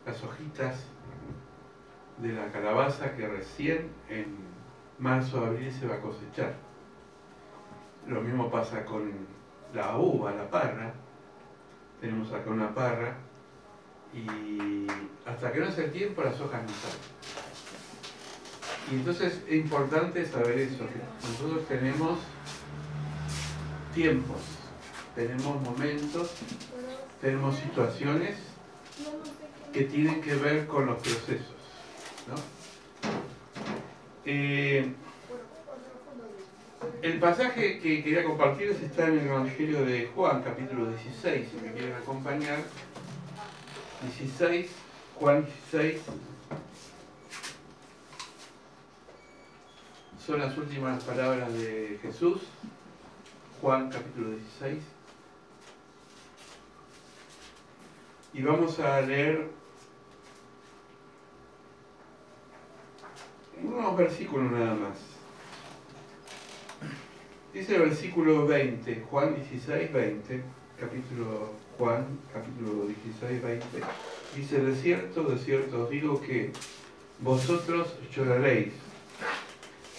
las hojitas de la calabaza que recién en marzo o abril se va a cosechar. Lo mismo pasa con la uva, la parra. Tenemos acá una parra y hasta que no sea el tiempo las hojas no salen. Y entonces es importante saber eso, que nosotros tenemos tiempos, tenemos momentos, tenemos situaciones que tienen que ver con los procesos, ¿no? El pasaje que quería compartirles está en el Evangelio de Juan, capítulo 16, si me quieren acompañar. 16, Juan 16. Son las últimas palabras de Jesús. Juan, capítulo 16. Y vamos a leer unos versículos nada más. Dice el versículo 20, Juan 16, 20, Juan, capítulo 16, 20. Dice, de cierto os digo que vosotros lloraréis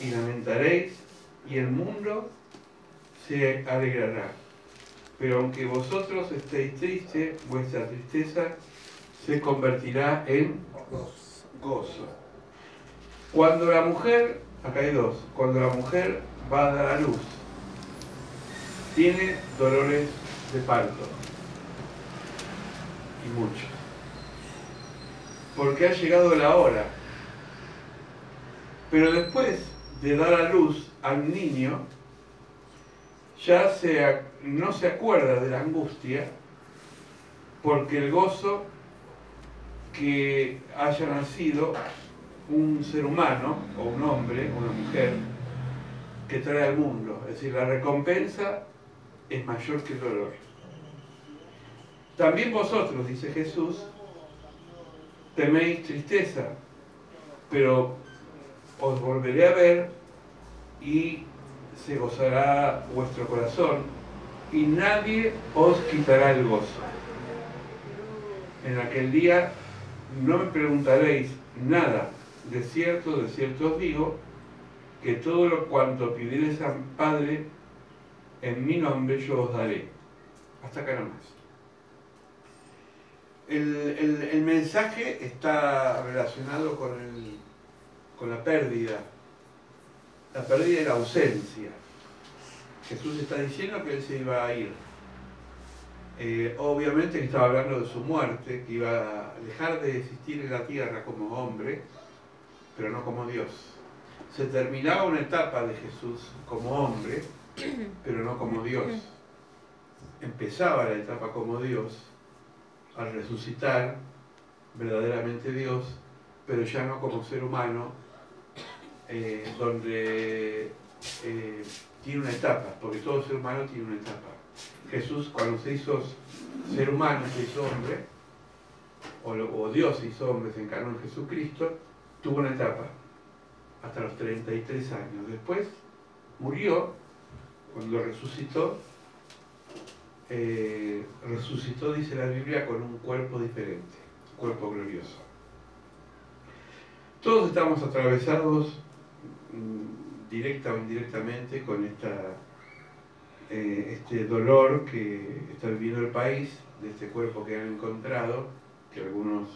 y lamentaréis, y el mundo se alegrará. Pero aunque vosotros estéis tristes, vuestra tristeza se convertirá en gozo. Cuando la mujer, acá hay dos, cuando la mujer va a dar a luz, tiene dolores de parto, y muchos, porque ha llegado la hora. Pero después de dar a luz al niño, ya no se acuerda de la angustia, porque el gozo que haya nacido un ser humano, o un hombre, o una mujer, que trae al mundo. Es decir, la recompensa es mayor que el dolor. También vosotros, dice Jesús, teméis tristeza, pero os volveré a ver y se gozará vuestro corazón y nadie os quitará el gozo. En aquel día no me preguntaréis nada. De cierto os digo, que todo lo cuanto pidiereis al Padre en mi nombre yo os daré. Hasta acá nomás. El mensaje está relacionado con la pérdida y la ausencia. Jesús está diciendo que Él se iba a ir. Obviamente que estaba hablando de su muerte, que iba a dejar de existir en la tierra como hombre, pero no como Dios. Se terminaba una etapa de Jesús como hombre, pero no como Dios. Empezaba la etapa como Dios, al resucitar, verdaderamente Dios, pero ya no como ser humano, donde tiene una etapa, porque todo ser humano tiene una etapa. Jesús, cuando se hizo ser humano, se hizo hombre, o Dios se hizo hombre, se encarnó en Jesucristo, tuvo una etapa, hasta los 33 años. Después murió, cuando resucitó, dice la Biblia, con un cuerpo diferente, un cuerpo glorioso. Todos estamos atravesados directa o indirectamente con este dolor que está viviendo el país, de este cuerpo que han encontrado, que algunos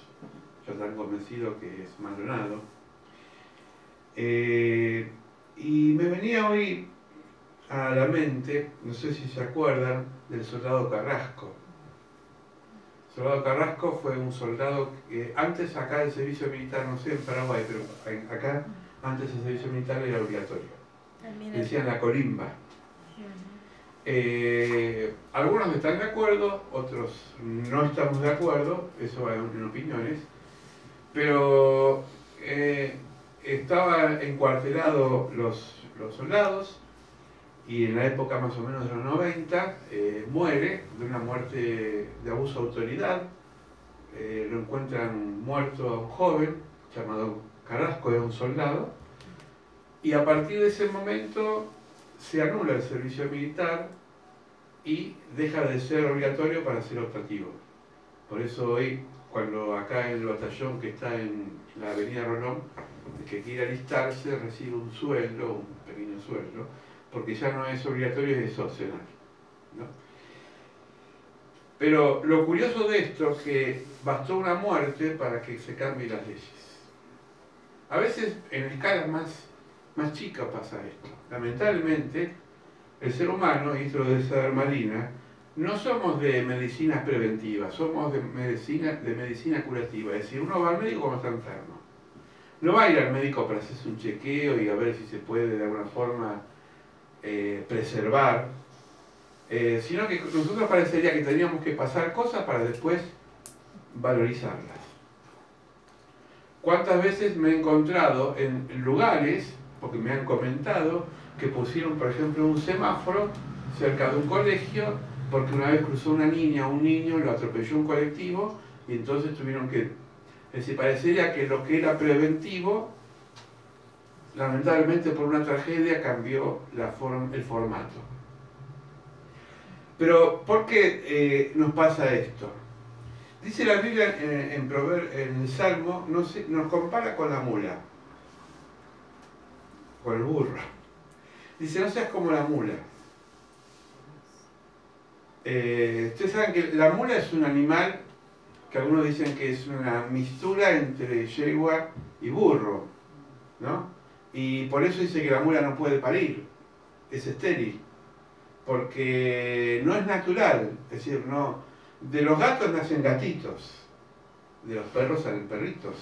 ya están convencidos que es Maldonado. Y me venía hoy a la mente, no sé si se acuerdan, del soldado Carrasco. El soldado Carrasco fue un soldado que antes acá del servicio militar, no sé en Paraguay, pero acá antes el servicio militar era obligatorio. Decían la colimba. Algunos están de acuerdo, otros no estamos de acuerdo, eso va en opiniones, pero estaban encuartelados los soldados y en la época más o menos de los 90 muere de una muerte de abuso de autoridad. Lo encuentran muerto a un joven llamado Carrasco, era un soldado, y a partir de ese momento se anula el servicio militar y deja de ser obligatorio para ser optativo. Por eso hoy cuando acá en el batallón que está en la avenida Rolón, el que quiere alistarse recibe un sueldo, un pequeño sueldo, porque ya no es obligatorio, es opcional, ¿no? Pero lo curioso de esto es que bastó una muerte para que se cambien las leyes. A veces en escalas más chicas pasa esto. Lamentablemente, el ser humano, y esto lo debe saber Marina, no somos de medicinas preventivas, somos de medicina curativa. Es decir, uno va al médico cuando está enfermo. No va a ir al médico para hacerse un chequeo y a ver si se puede de alguna forma preservar, sino que nosotros parecería que teníamos que pasar cosas para después valorizarlas. ¿Cuántas veces me he encontrado en lugares, porque me han comentado, que pusieron, por ejemplo, un semáforo cerca de un colegio, porque una vez cruzó una niña o un niño, lo atropelló un colectivo, y entonces tuvieron que... Es decir, parecería que lo que era preventivo, lamentablemente por una tragedia, cambió el formato. Pero, ¿por qué nos pasa esto? Dice la Biblia en el Salmo, nos compara con la mula, con el burro. Dice, no seas como la mula. Ustedes saben que la mula es un animal que algunos dicen que es una mixtura entre yegua y burro, ¿no? Y por eso dice que la mula no puede parir, es estéril, porque no es natural, es decir, no... De los gatos nacen gatitos, de los perros salen perritos,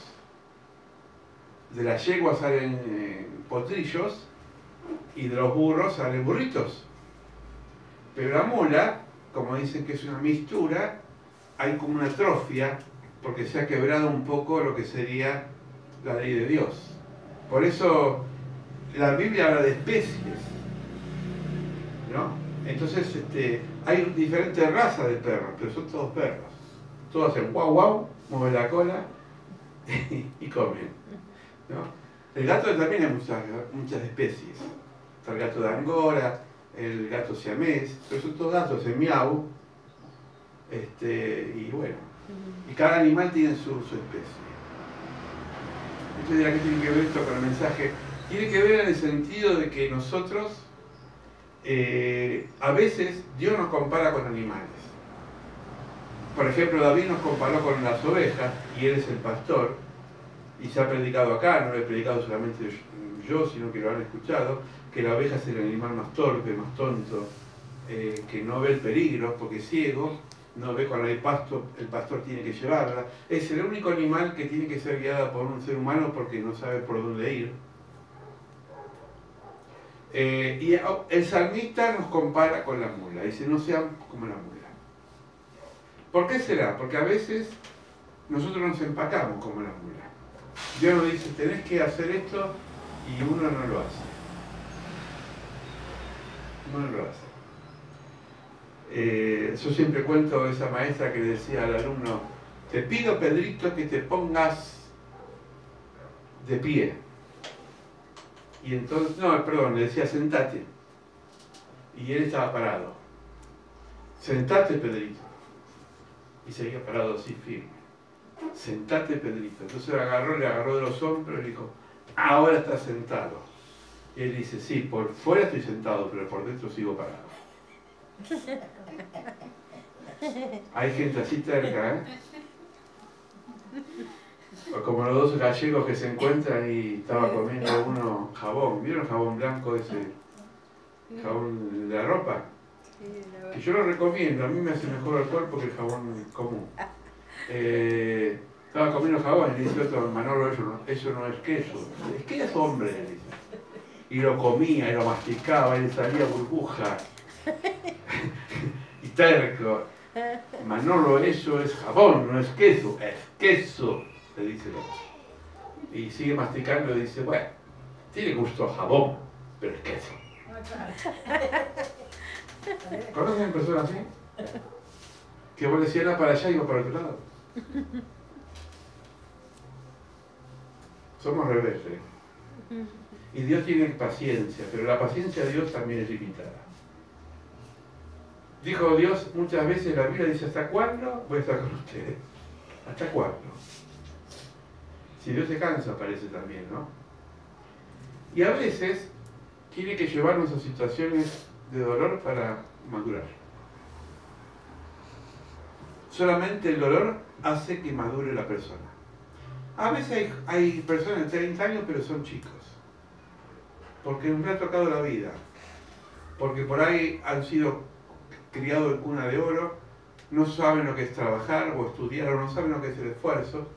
de las yeguas salen potrillos y de los burros salen burritos. Pero la mula, como dicen que es una mixtura, hay como una atrofia porque se ha quebrado un poco lo que sería la ley de Dios. Por eso la Biblia habla de especies, ¿no? Entonces hay diferentes razas de perros, pero son todos perros. Todos hacen guau guau, mueven la cola y comen, ¿no? El gato también hay muchas especies. Está el gato de Angora, el gato siamés, pero son todos gatos, el miau. Y bueno, y cada animal tiene su especie. Entonces, ¿qué tiene que ver esto con el mensaje? Tiene que ver en el sentido de que nosotros, a veces, Dios nos compara con animales. Por ejemplo, David nos comparó con las ovejas, y él es el pastor, y se ha predicado acá, no lo he predicado solamente yo, sino que lo han escuchado, que la oveja es el animal más torpe, más tonto, que no ve el peligro porque es ciego, no ve cuando hay pasto, el pastor tiene que llevarla. Es el único animal que tiene que ser guiada por un ser humano porque no sabe por dónde ir. Y el salmista nos compara con la mula, dice, no sean como la mula. ¿Por qué será? Porque a veces nosotros nos empacamos como la mula. Dios nos dice, tenés que hacer esto y uno no lo hace. No lo hace. Yo siempre cuento de esa maestra que le decía al alumno, te pido, Pedrito, que te pongas de pie. Y entonces, no, perdón, le decía, sentate. Y él estaba parado. Sentate, Pedrito. Y seguía parado así, firme. Sentate, Pedrito. Entonces le agarró de los hombros y le dijo, ahora estás sentado. Y él dice, sí, por fuera estoy sentado, pero por dentro sigo parado. Hay gente así terca, ¿eh? O como los dos gallegos que se encuentran y estaba comiendo uno jabón. ¿Vieron el jabón blanco ese? Jabón de la ropa. Que yo lo recomiendo, a mí me hace mejor al cuerpo que el jabón común. Estaba comiendo jabón y le dice otro, Manolo, eso no es queso. Es queso, hombre, le dice. Y lo comía, y lo masticaba, y le salía burbuja. Y terco. Manolo, eso es jabón, no es queso. Es queso, le dice el otro. Y sigue masticando y dice, bueno, tiene gusto a jabón, pero es queso. ¿Conocen personas así? Que vos decías, para allá y iba para otro lado. Somos rebeldes. Y Dios tiene paciencia, pero la paciencia de Dios también es limitada. Dijo Dios muchas veces en la Biblia, dice, ¿hasta cuándo voy a estar con ustedes? ¿Hasta cuándo? Si Dios se cansa, parece también, ¿no? Y a veces tiene que llevarnos a situaciones de dolor para madurar. Solamente el dolor hace que madure la persona. A veces hay personas de 30 años, pero son chicos. Porque no les ha tocado la vida. Porque por ahí han sido criados en cuna de oro, no saben lo que es trabajar o estudiar, o no saben lo que es el esfuerzo.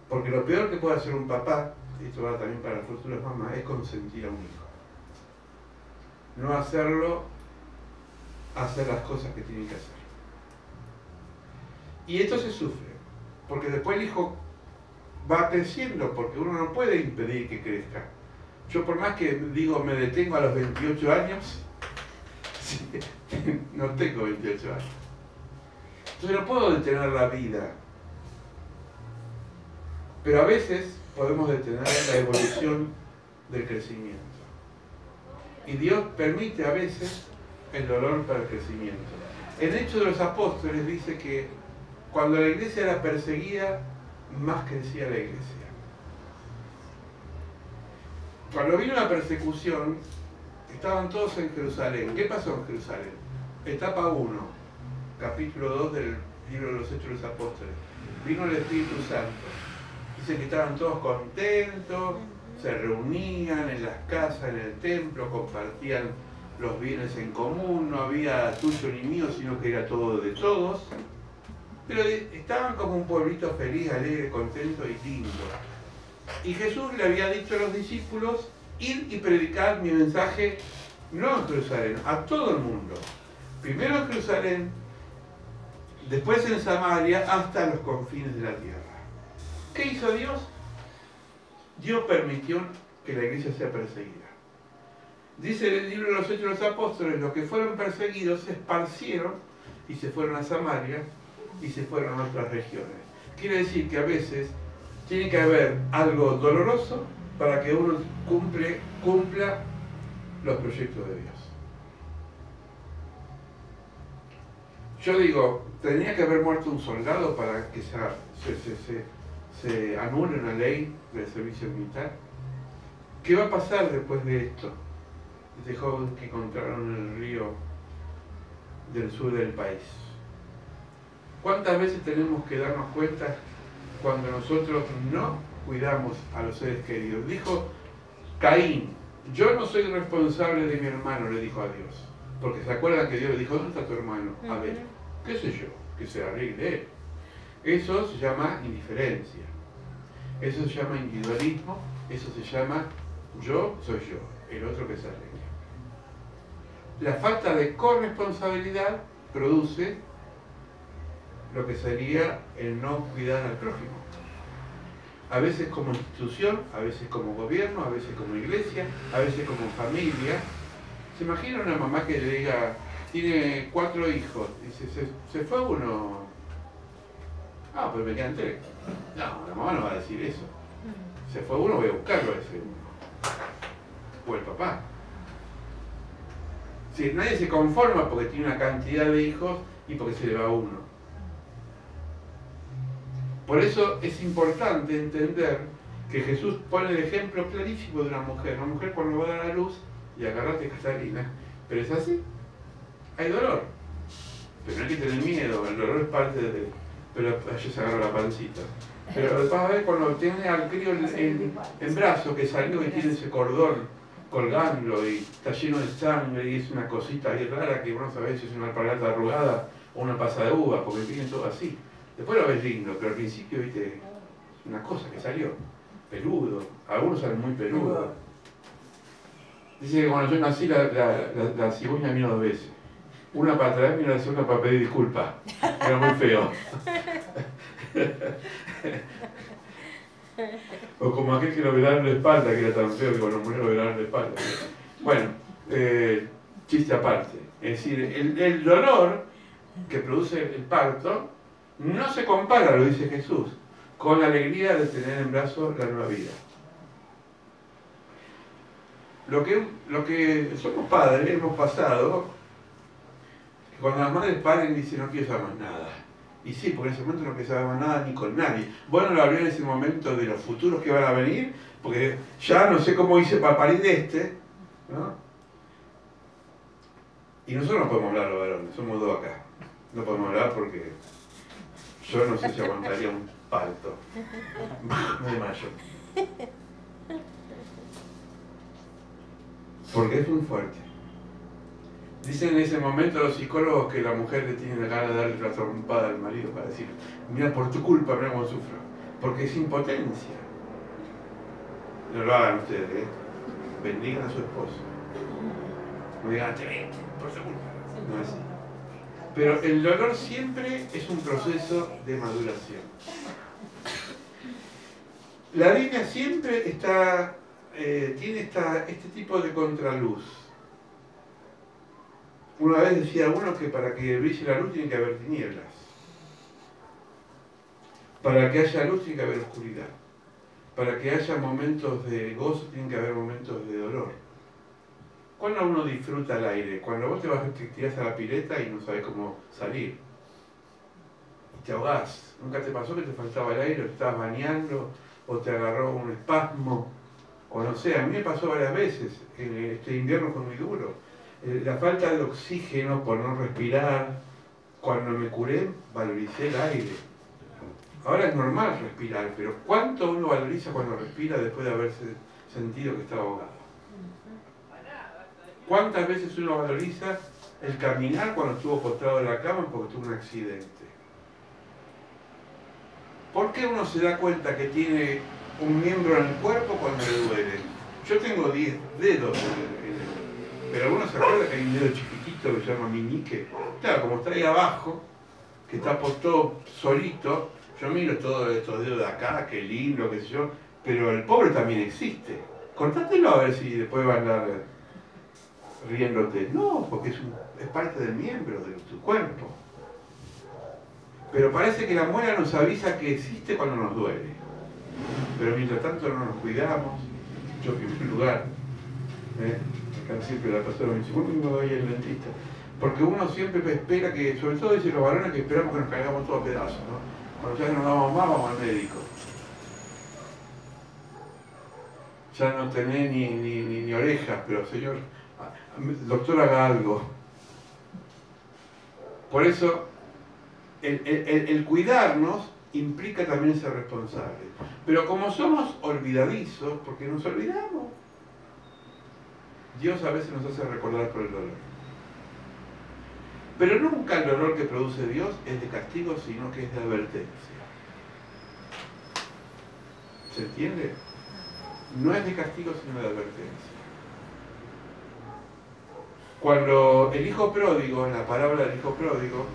Porque lo peor que puede hacer un papá, y esto va también para las futuras mamás, es consentir a un hijo. No hacerlo, hacer las cosas que tienen que hacer. Y esto se sufre, porque después el hijo va creciendo, porque uno no puede impedir que crezca. Yo por más que digo me detengo a los 28 años, sí, no tengo 28 años. Entonces no puedo detener la vida. Pero a veces podemos detener la evolución del crecimiento. Y Dios permite a veces el dolor para el crecimiento. En Hechos de los Apóstoles dice que cuando la iglesia era perseguida, más crecía la iglesia. Cuando vino la persecución, estaban todos en Jerusalén. ¿Qué pasó en Jerusalén? Etapa 1, capítulo 2 del libro de los Hechos de los Apóstoles. Vino el Espíritu Santo. Dice que estaban todos contentos, se reunían en las casas, en el templo, compartían los bienes en común, no había tuyo ni mío, sino que era todo de todos. Pero estaban como un pueblito feliz, alegre, contento y lindo. Y Jesús le había dicho a los discípulos, ir y predicar mi mensaje, no en Jerusalén, a todo el mundo. Primero en Jerusalén, después en Samaria, hasta los confines de la tierra. ¿Qué hizo Dios? Dios permitió que la iglesia sea perseguida. Dice en el libro de los Hechos de los Apóstoles, los que fueron perseguidos se esparcieron y se fueron a Samaria y se fueron a otras regiones. Quiere decir que a veces tiene que haber algo doloroso para que uno cumpla los proyectos de Dios. Yo digo, tenía que haber muerto un soldado para que se anule una ley del servicio militar. ¿Qué va a pasar después de esto? Este joven que encontraron en el río del sur del país. ¿Cuántas veces tenemos que darnos cuenta cuando nosotros no cuidamos a los seres queridos? Dijo Caín, yo no soy responsable de mi hermano, le dijo a Dios. Porque se acuerdan que Dios le dijo, ¿dónde está tu hermano? A ver, qué sé yo, que se arregle él. Eso se llama indiferencia. Eso se llama individualismo. Eso se llama yo soy yo, el otro que se arregle. La falta de corresponsabilidad produce lo que sería el no cuidar al prójimo. A veces como institución, a veces como gobierno, a veces como iglesia, a veces como familia. ¿Se imagina una mamá que le diga, tiene 4 hijos, dice, se fue uno? Ah, pues me quedan 3. No, la mamá no va a decir eso. Se fue uno, voy a buscarlo a ese uno. O el papá. Si nadie se conforma porque tiene una cantidad de hijos y porque se le va uno. Por eso es importante entender que Jesús pone el ejemplo clarísimo de una mujer. Una mujer cuando va a dar a luz, y agarrate Catalina, pero es así. Hay dolor. Pero no hay que tener miedo, el dolor es parte de... Pero ella se agarra la pancita. Pero vas a ver cuando tiene al crío en brazo que salió y tiene ese cordón colgando y está lleno de sangre y es una cosita ahí rara que uno sabe si es una alpargata arrugada o una pasa de uva, porque tiene todo así. Después lo ves lindo, pero al principio, viste, es una cosa que salió, peludo, algunos salen muy peludos. Dice que cuando yo nací la cigüeña vino 2 veces. Una para traerme y la segunda para pedir disculpas. Era muy feo. O como aquel que lo velaron la espalda, que era tan feo que cuando murió lo velaron la espalda. Bueno, chiste aparte. Es decir, el dolor que produce el parto no se compara, lo dice Jesús, con la alegría de tener en brazos la nueva vida. Lo que somos padres hemos pasado, que cuando las madres paren dicen no quiero saber más nada. Y sí, porque en ese momento no pensaba nada ni con nadie. Bueno, lo hablé en ese momento de los futuros que van a venir, porque ya no sé cómo hice para parir de este, ¿no? Y nosotros no podemos hablar los varones, somos dos acá. No podemos hablar porque yo no sé si aguantaría un palto. Me desmayo. Porque es muy fuerte. Dicen en ese momento los psicólogos que la mujer le tiene la gana de darle la trompada al marido para decir, mira, por tu culpa, mira cómo sufro. Porque es impotencia. No lo hagan ustedes, ¿eh? Bendigan a su esposo. No digan, te vete, por tu culpa. No es así. Pero el dolor siempre es un proceso de maduración. La Biblia siempre está, tiene este tipo de contraluz. Una vez decía uno que para que brille la luz tiene que haber tinieblas. Para que haya luz tiene que haber oscuridad. Para que haya momentos de gozo tienen que haber momentos de dolor. ¿Cuándo uno disfruta el aire? Cuando vos te tirás a la pileta y no sabes cómo salir. Y te ahogás. ¿Nunca te pasó que te faltaba el aire o te estabas bañando o te agarró un espasmo? O no sé, a mí me pasó varias veces. Este invierno fue muy duro. La falta de oxígeno por no respirar. Cuando me curé, valoricé el aire. Ahora es normal respirar, pero ¿cuánto uno valoriza cuando respira después de haberse sentido que estaba ahogado? ¿Cuántas veces uno valoriza el caminar cuando estuvo postrado en la cama porque tuvo un accidente? ¿Por qué uno se da cuenta que tiene un miembro en el cuerpo cuando le duele? Yo tengo 10 dedos pero uno se acuerda que hay un dedo chiquitito que se llama meñique. Claro, como está ahí abajo, que está todo solito, yo miro todos estos dedos de acá, qué lindo, qué sé yo, pero el pobre también existe. Cortátelo a ver si después va a andar riéndote. No, porque es parte del miembro de tu cuerpo. Pero parece que la muela nos avisa que existe cuando nos duele. Pero mientras tanto no nos cuidamos. Yo en primer lugar, acá siempre la pastora me dice, ¿cuándo me voy al dentista? Porque uno siempre espera que, sobre todo dicen los varones, que esperamos que nos caigamos todos a pedazos, ¿no? Cuando ya no nos damos más, vamos al médico. Ya no tenés ni orejas, pero señor, doctor, haga algo. Por eso, el cuidarnos implica también ser responsables. Pero como somos olvidadizos, porque nos olvidamos, Dios a veces nos hace recordar por el dolor. Pero nunca el dolor que produce Dios es de castigo, sino que es de advertencia. ¿Se entiende? No es de castigo, sino de advertencia. Cuando el hijo pródigo, en la parábola del hijo pródigo,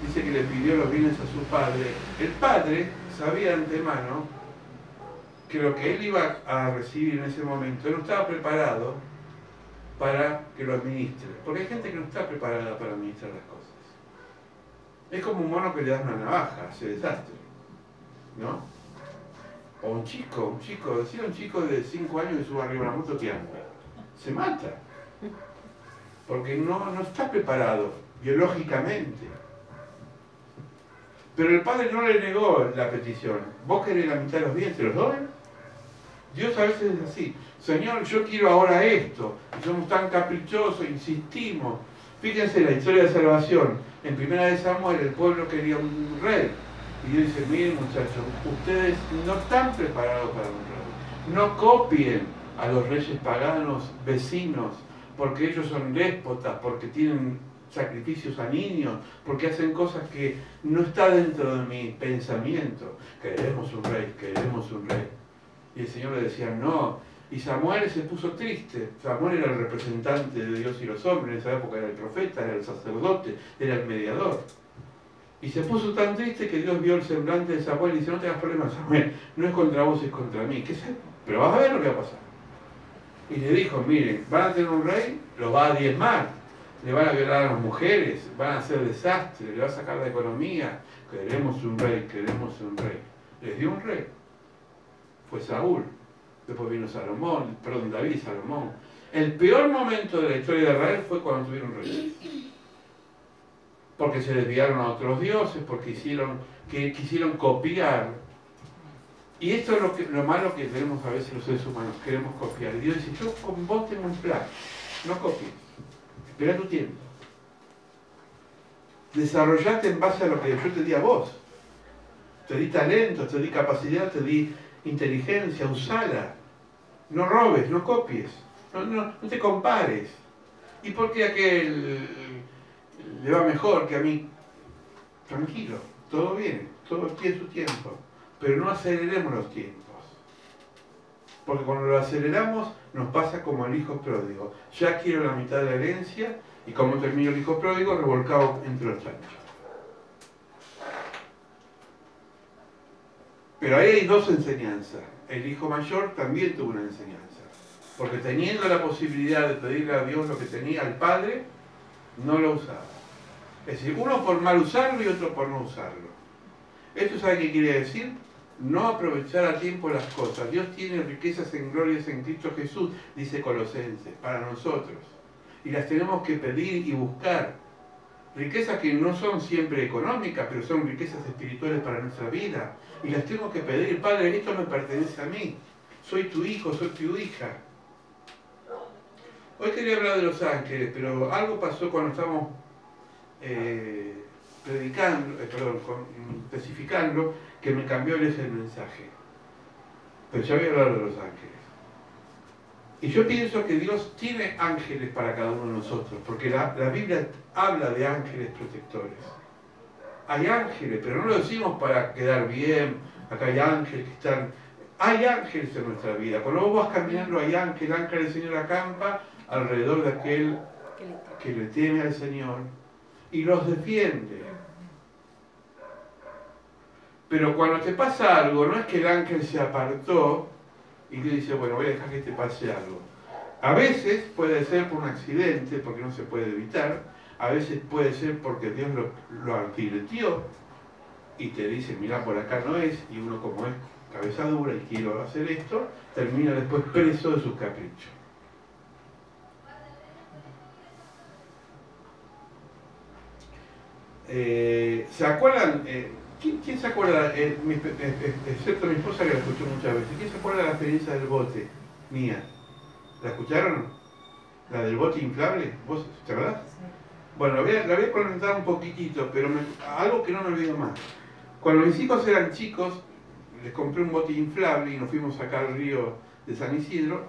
dice que le pidió los bienes a su padre, el padre sabía de antemano que lo que él iba a recibir en ese momento no estaba preparado para que lo administre. Porque hay gente que no está preparada para administrar las cosas. Es como un mono que le das una navaja, hace desastre, ¿no? O un chico, decir a un chico de 5 años que suba arriba de una moto que anda, se mata. Porque no está preparado biológicamente. Pero el padre no le negó la petición. ¿Vos querés la mitad de los bienes? ¿Te los doy? Dios a veces es así. Señor, yo quiero ahora esto. Y somos tan caprichosos, insistimos. Fíjense la historia de salvación. En 1 Samuel el pueblo quería un rey. Y Dios dice, miren muchachos, ustedes no están preparados para un rey. No copien a los reyes paganos vecinos, porque ellos son déspotas, porque tienen sacrificios a niños, porque hacen cosas que no está dentro de mi pensamiento. Queremos un rey, queremos un rey. Y el Señor le decía, no. Y Samuel se puso triste. Samuel era el representante de Dios y los hombres, en esa época era el profeta, era el sacerdote, era el mediador. Y se puso tan triste que Dios vio el semblante de Samuel y dice, no tengas problemas, Samuel, no es contra vos, es contra mí. ¿Qué sé? Pero vas a ver lo que va a pasar. Y le dijo, miren, van a tener un rey, lo va a diezmar, le van a violar a las mujeres, van a hacer desastre, le va a sacar la economía. Queremos un rey, queremos un rey. Les dio un rey. Fue Saúl. Después vino David y Salomón. El peor momento de la historia de Israel fue cuando tuvieron rey. porque se desviaron a otros dioses, porque quisieron copiar. Y esto es lo malo que tenemos a veces los seres humanos, queremos copiar. Y Dios dice, yo con vos tengo un plan, no copies, espera tu tiempo. Desarrollate en base a lo que yo te di a vos. Te di talento, te di capacidad, te di inteligencia, usala. No robes, no copies, no te compares. ¿Y por qué a aquel le va mejor que a mí? Tranquilo, todo viene, todo tiene su tiempo. Pero no aceleremos los tiempos. Porque cuando lo aceleramos nos pasa como el hijo pródigo. Ya quiero la mitad de la herencia y como termino el hijo pródigo revolcado entre los chanchos. Pero ahí hay dos enseñanzas. El hijo mayor también tuvo una enseñanza. Porque teniendo la posibilidad de pedirle a Dios lo que tenía al padre, no lo usaba. Es decir, uno por mal usarlo y otro por no usarlo. ¿Esto sabe qué quiere decir? No aprovechar a tiempo las cosas. Dios tiene riquezas en glorias en Cristo Jesús, dice Colosenses, para nosotros. Y las tenemos que pedir y buscar. Riquezas que no son siempre económicas, pero son riquezas espirituales para nuestra vida. Y las tengo que pedir. Padre, esto me pertenece a mí. Soy tu hijo, soy tu hija. Hoy quería hablar de los ángeles, pero algo pasó cuando estábamos especificando, que me cambió el eje del mensaje. Pero ya voy a hablar de los ángeles. Y yo pienso que Dios tiene ángeles para cada uno de nosotros, porque la Biblia habla de ángeles protectores. Hay ángeles, pero no lo decimos para quedar bien. Acá hay ángeles que están... Hay ángeles en nuestra vida. Cuando vos vas caminando hay ángeles, el ángel del Señor acampa alrededor de aquel que le teme al Señor y los defiende. Pero cuando te pasa algo, no es que el ángel se apartó y Dios dice, bueno, voy a dejar que te pase algo. A veces puede ser por un accidente, porque no se puede evitar. A veces puede ser porque Dios lo advirtió y te dice, mira, por acá no es, y uno como es cabeza dura y quiero hacer esto, termina después preso de sus caprichos. ¿Se acuerdan? ¿Quién se acuerda? Excepto mi esposa que la escuchó muchas veces. ¿Quién se acuerda de la experiencia del bote mía? ¿La escucharon? ¿La del bote inflable? ¿Vos te acordás? Bueno, la voy a comentar un poquitito, pero algo que no me olvido más. Cuando mis hijos eran chicos, les compré un bote inflable y nos fuimos acá al río de San Isidro.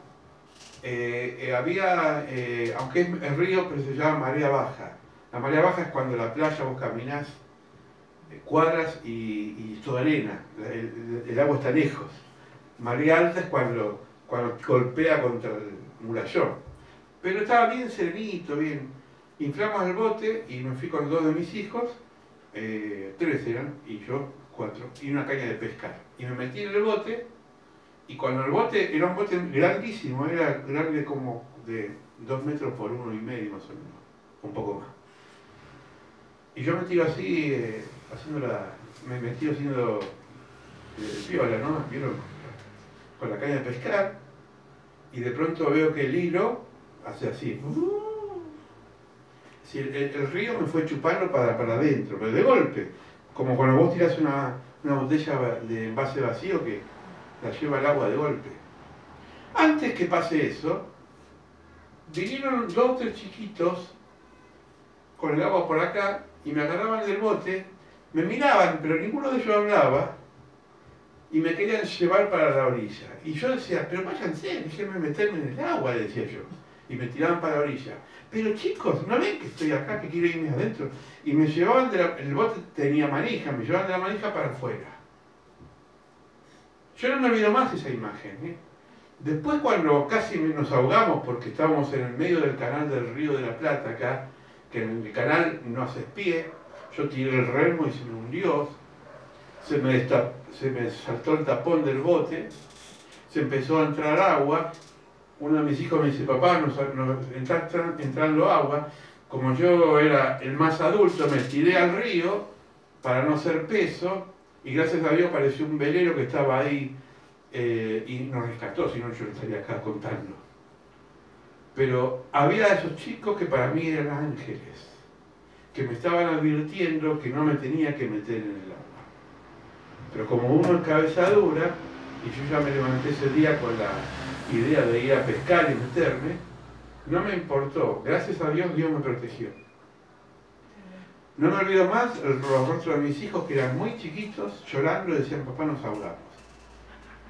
Aunque es el río, pero se llama marea baja. La marea baja es cuando la playa vos caminás cuadras y es toda arena, el agua está lejos. Marea alta es cuando golpea contra el murallón. Pero estaba bien serenito, bien. Inflamos el bote y me fui con dos de mis hijos, 3 eran, y yo 4, y una caña de pescar. Y me metí en el bote, y cuando el bote era un bote grandísimo, era grande como de 2 metros por 1,5 más o menos, un poco más. Y yo me tiro así, me metí haciendo piola, ¿no? ¿Vieron? Con la caña de pescar, y de pronto veo que el hilo hace así. El río me fue chupando para adentro, pero de golpe, como cuando vos tirás una botella de envase vacío que la lleva el agua de golpe. Antes que pase eso, vinieron 2 o 3 chiquitos con el agua por acá y me agarraban del bote, me miraban, pero ninguno de ellos hablaba y me querían llevar para la orilla. Y yo decía, pero váyanse, déjenme meterme en el agua, decía yo. Y me tiraban para la orilla. Pero chicos, ¿no ven que estoy acá, que quiero irme adentro? Y me llevaban el bote tenía manija, me llevaban de la manija para afuera. Yo no me olvido más esa imagen, ¿eh? Después cuando casi nos ahogamos porque estábamos en el medio del canal del Río de la Plata acá, que en el canal no hace pie, yo tiré el remo y se me hundió, se me saltó el tapón del bote, se empezó a entrar agua. Uno de mis hijos me dice, papá, nos está entrando agua. Como yo era el más adulto, me tiré al río para no hacer peso y gracias a Dios apareció un velero que estaba ahí y nos rescató, si no yo estaría acá contando. Pero había esos chicos que para mí eran ángeles. que me estaban advirtiendo que no me tenía que meter en el agua. Pero como uno es cabeza dura, y yo ya me levanté ese día con la idea de ir a pescar y meterme, no me importó. Gracias a Dios, Dios me protegió. No me olvido más los rostros de mis hijos, que eran muy chiquitos, llorando y decían, papá, nos ahogamos.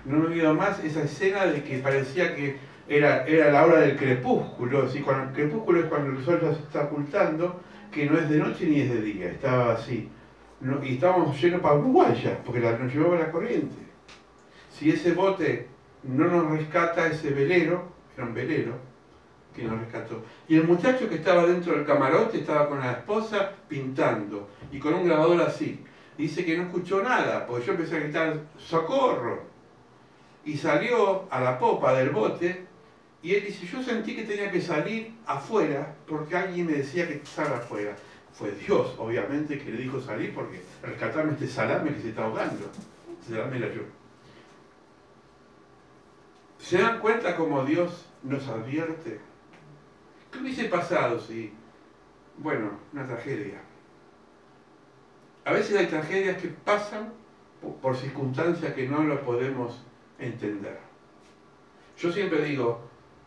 No me olvido más esa escena de que parecía que era la hora del crepúsculo. ¿Sí? Cuando el crepúsculo es cuando el sol ya se está ocultando, que no es de noche ni es de día, estaba así. No, y estábamos llenos para Uruguay ya, porque nos llevaba la corriente. Si ese bote no nos rescata, ese velero, era un velero que nos rescató. Y el muchacho que estaba dentro del camarote estaba con la esposa pintando y con un grabador así. Dice que no escuchó nada, porque yo empecé a gritar ¡socorro! Y salió a la popa del bote y él dice, yo sentí que tenía que salir afuera porque alguien me decía que salga afuera. Fue Dios, obviamente, que le dijo salir porque rescatarme este salame que se está ahogando. Ese salame era yo. ¿Se dan cuenta cómo Dios nos advierte? ¿Qué hubiese pasado si, bueno, una tragedia? A veces hay tragedias que pasan por circunstancias que no lo podemos entender. Yo siempre digo,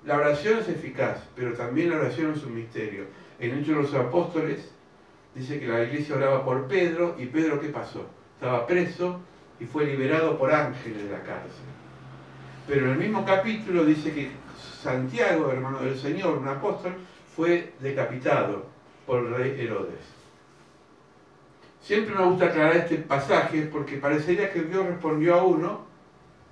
la oración es eficaz, pero también la oración es un misterio. En Hechos de los Apóstoles dice que la iglesia oraba por Pedro, y Pedro, ¿qué pasó? Estaba preso y fue liberado por ángeles de la cárcel. Pero en el mismo capítulo dice que Santiago, hermano del Señor, un apóstol, fue decapitado por el rey Herodes. Siempre me gusta aclarar este pasaje porque parecería que Dios respondió a uno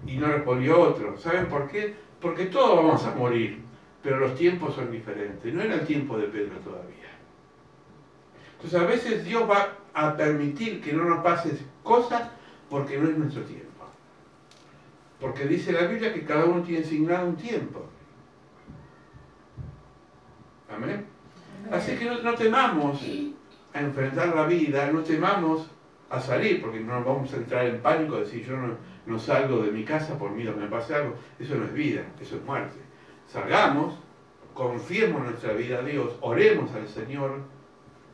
y no respondió a otro. ¿Saben por qué? Porque todos vamos a morir, pero los tiempos son diferentes. No era el tiempo de Pedro todavía. Entonces a veces Dios va a permitir que no nos pasen cosas porque no es nuestro tiempo. Porque dice la Biblia que cada uno tiene asignado un tiempo. Amén. Así que no temamos a enfrentar la vida, no temamos a salir, porque no nos vamos a entrar en pánico, decir yo no salgo de mi casa por miedo a que me pase algo. Eso no es vida, eso es muerte. Salgamos, confiemos nuestra vida a Dios, oremos al Señor,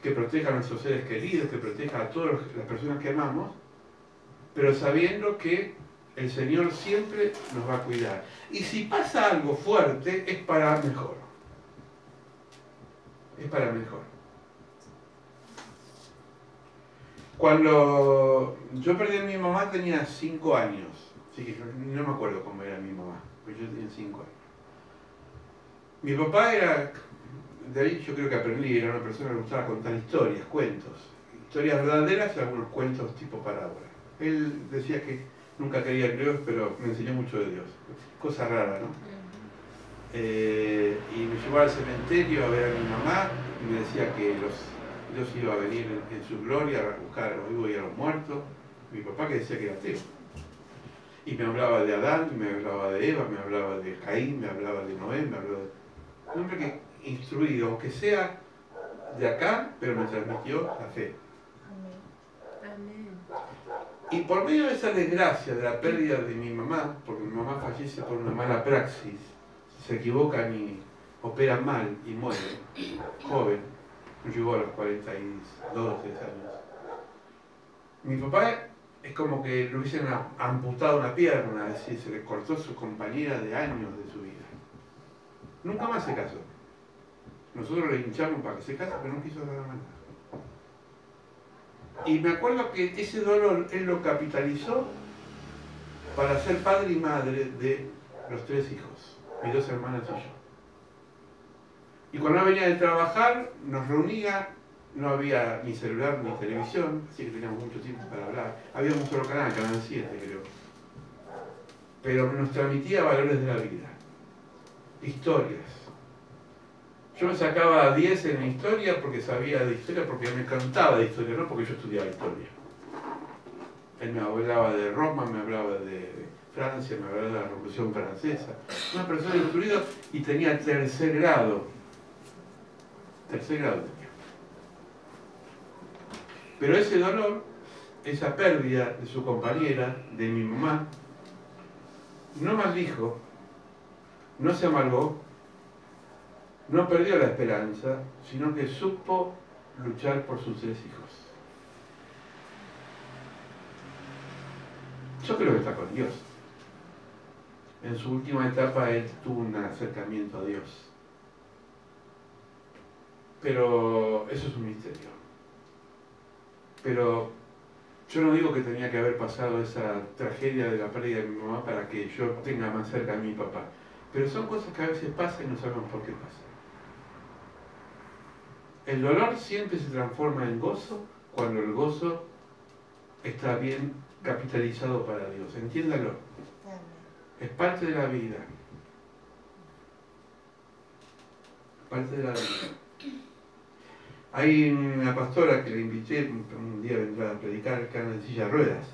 que proteja a nuestros seres queridos, que proteja a todas las personas que amamos, pero sabiendo que el Señor siempre nos va a cuidar. Y si pasa algo fuerte, es para mejor. Es para mejor. Cuando yo perdí a mi mamá tenía 5 años. Así que yo no me acuerdo cómo era mi mamá, pero yo tenía 5 años. Mi papá era, de ahí yo creo que aprendí, era una persona que le gustaba contar historias, cuentos. Historias verdaderas y algunos cuentos tipo parábola. Él decía que nunca quería Dios, pero me enseñó mucho de Dios. Cosa rara, ¿no? Y me llevó al cementerio a ver a mi mamá y me decía que Dios iba a venir en su gloria a buscar a los vivos y a los muertos. Mi papá que decía que era ateo. Y me hablaba de Adán, me hablaba de Eva, me hablaba de Caín, me hablaba de Noé, me hablaba de... Un hombre que instruido, aunque sea de acá, pero me transmitió la fe. Amén. Y por medio de esa desgracia, de la pérdida de mi mamá, porque mi mamá fallece por una mala praxis, se equivocan y operan mal y muere, joven, no llegó a los 42 o 3 años. Mi papá es como que le hubiesen amputado una pierna, es decir, se le cortó su compañera de años de su vida. Nunca más se casó. Nosotros le hinchamos para que se case, pero no quiso dar nada. Y me acuerdo que ese dolor él lo capitalizó para ser padre y madre de los 3 hijos, mis 2 hermanas y yo. Y cuando venía de trabajar, nos reunía, no había ni celular ni televisión, así que teníamos mucho tiempo para hablar. Había un solo canal, Canal 7 creo. Pero nos transmitía valores de la vida, historias. Yo me sacaba 10 en historia porque sabía de historia, porque me encantaba de historia, no porque yo estudiaba historia. Él me hablaba de Roma, me hablaba de Francia, me hablaba de la Revolución Francesa. Una persona instruida y tenía 3er grado. 3er grado tenía. Pero ese dolor, esa pérdida de su compañera, de mi mamá, no maldijo, no se amargó, no perdió la esperanza, sino que supo luchar por sus 3 hijos. Yo creo que está con Dios. En su última etapa él tuvo un acercamiento a Dios. Pero eso es un misterio. Pero yo no digo que tenía que haber pasado esa tragedia de la pérdida de mi mamá para que yo tenga más cerca a mi papá. Pero son cosas que a veces pasan y no sabemos por qué pasan. El dolor siempre se transforma en gozo cuando el gozo está bien capitalizado para Dios. Entiéndalo. Es parte de la vida. Parte de la vida. Hay una pastora que le invité, un día vendrá a predicar, que anda en silla de ruedas.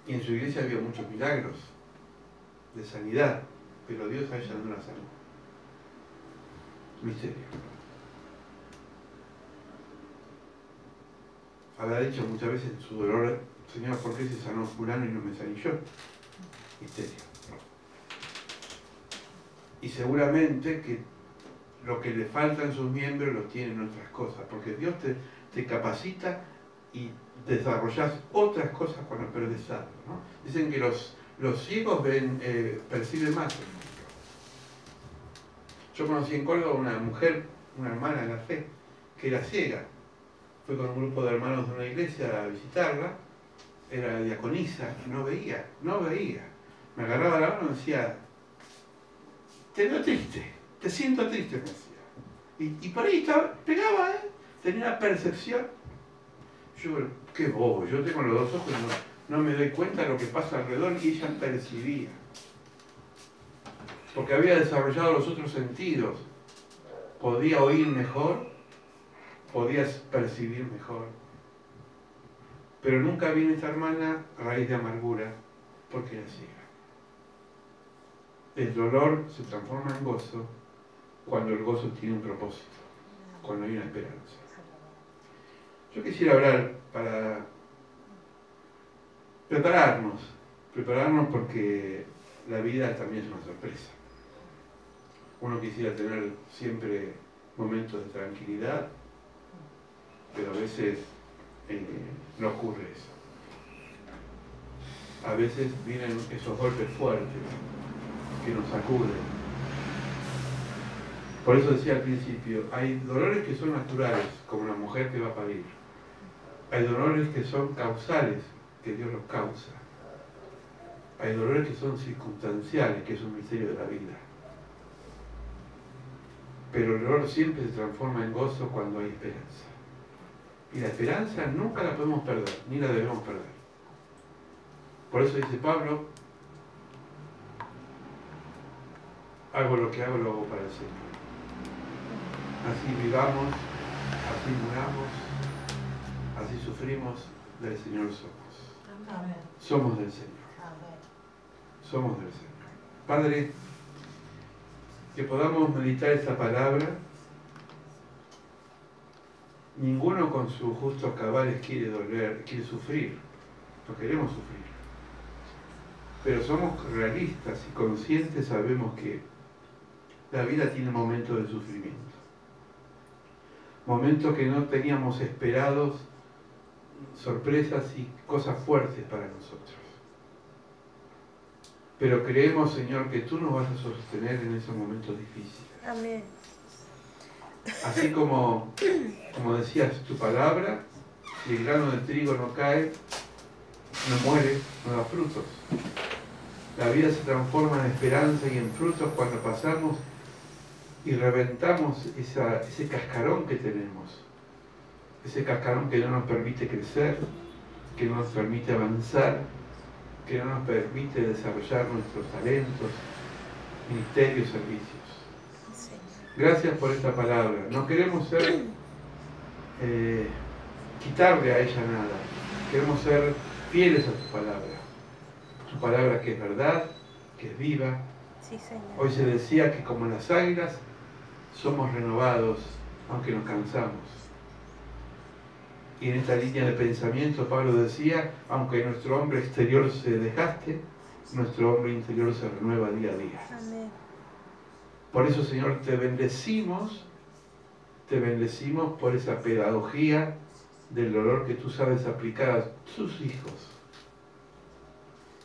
Y en su iglesia había muchos milagros de sanidad, pero Dios a ella no la sanó. Misterio. Habrá dicho muchas veces en su dolor, Señor, ¿por qué se sanó fulano y no me saní yo? Misterio. Y seguramente que lo que le falta en sus miembros lo tienen otras cosas, porque Dios te capacita y desarrollas otras cosas cuando perdes algo, ¿no? Dicen que los ciegos perciben más. Yo conocí en Córdoba una mujer, una hermana de la fe, que era ciega. Fui con un grupo de hermanos de una iglesia a visitarla, era diaconisa, y no veía. Me agarraba la mano y decía, te veo triste, te siento triste, me decía. Y por ahí pegaba, tenía una percepción. Yo, qué bobo, yo tengo los 2 ojos y no me doy cuenta de lo que pasa alrededor, y ella percibía. Porque había desarrollado los otros sentidos. Podía oír mejor, podía percibir mejor. Pero nunca vino esta hermana a raíz de amargura, porque era ciega. El dolor se transforma en gozo cuando el gozo tiene un propósito, cuando hay una esperanza. Yo quisiera hablar para prepararnos porque la vida también es una sorpresa. Uno quisiera tener siempre momentos de tranquilidad, pero a veces no ocurre eso. A veces vienen esos golpes fuertes que nos sacuden. Por eso decía al principio, hay dolores que son naturales, como la mujer que va a parir. Hay dolores que son causales, que Dios los causa. Hay dolores que son circunstanciales, que es un misterio de la vida. Pero el dolor siempre se transforma en gozo cuando hay esperanza. Y la esperanza nunca la podemos perder, ni la debemos perder. Por eso dice Pablo, hago lo que hago, lo hago para el Señor. Así vivamos, así muramos, así sufrimos, del Señor somos. Amén. Somos del Señor. Somos del Señor. Padre, que podamos meditar esta palabra. Ninguno con sus justos cabales quiere doler, quiere sufrir. No queremos sufrir. Pero somos realistas y conscientes, sabemos que la vida tiene momentos de sufrimiento. Momentos que no teníamos esperados, sorpresas y cosas fuertes para nosotros. Pero creemos, Señor, que tú nos vas a sostener en esos momentos difíciles. Amén. Así como decías tu palabra, si el grano de trigo no cae, no muere, no da frutos. La vida se transforma en esperanza y en frutos cuando pasamos y reventamos ese cascarón que tenemos. Ese cascarón que no nos permite crecer, que no nos permite avanzar, que no nos permite desarrollar nuestros talentos, ministerios, servicios. Gracias por esta palabra. No queremos quitarle a ella nada. Queremos ser fieles a tu palabra. Tu palabra que es verdad, que es viva. Sí, Señor. Hoy se decía que como las águilas somos renovados aunque nos cansamos. Y en esta línea de pensamiento Pablo decía, aunque nuestro hombre exterior se desgaste, nuestro hombre interior se renueva día a día. Amén. Por eso, Señor, te bendecimos Te bendecimos por esa pedagogía del dolor que tú sabes aplicar a tus hijos.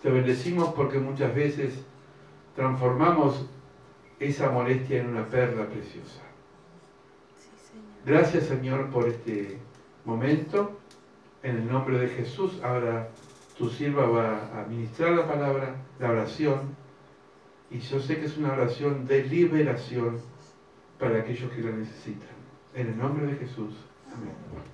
Te bendecimos porque muchas veces transformamos esa molestia en una perla preciosa. Sí, Señor. Gracias, Señor, por este momento. En el nombre de Jesús, ahora tu sierva va a ministrar la palabra, la oración, y yo sé que es una oración de liberación para aquellos que la necesitan. En el nombre de Jesús. Amén.